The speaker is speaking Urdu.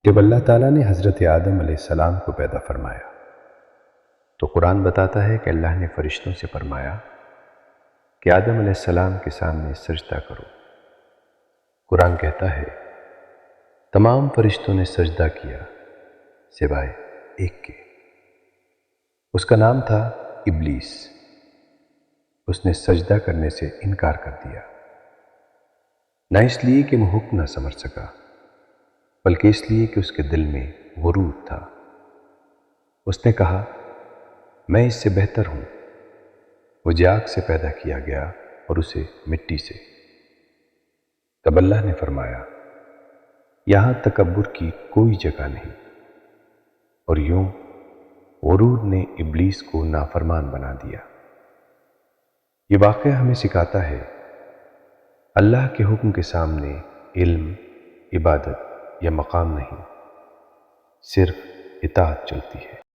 جب اللہ تعالیٰ نے حضرت آدم علیہ السلام کو پیدا فرمایا تو قرآن بتاتا ہے کہ اللہ نے فرشتوں سے فرمایا کہ آدم علیہ السلام کے سامنے سجدہ کرو۔ قرآن کہتا ہے تمام فرشتوں نے سجدہ کیا سوائے ایک کے۔ اس کا نام تھا ابلیس۔ اس نے سجدہ کرنے سے انکار کر دیا، نہ اس لیے کہ وہ حکم نہ سمجھ سکا، بلکہ اس لیے کہ اس کے دل میں غرور تھا۔ اس نے کہا میں اس سے بہتر ہوں۔ وہ آگ سے پیدا کیا گیا اور اسے مٹی سے۔ تب اللہ نے فرمایا یہاں تکبر کی کوئی جگہ نہیں، اور یوں غرور نے ابلیس کو نافرمان بنا دیا۔ یہ واقعہ ہمیں سکھاتا ہے اللہ کے حکم کے سامنے علم، عبادت یا مقام نہیں، صرف اطاعت چلتی ہے۔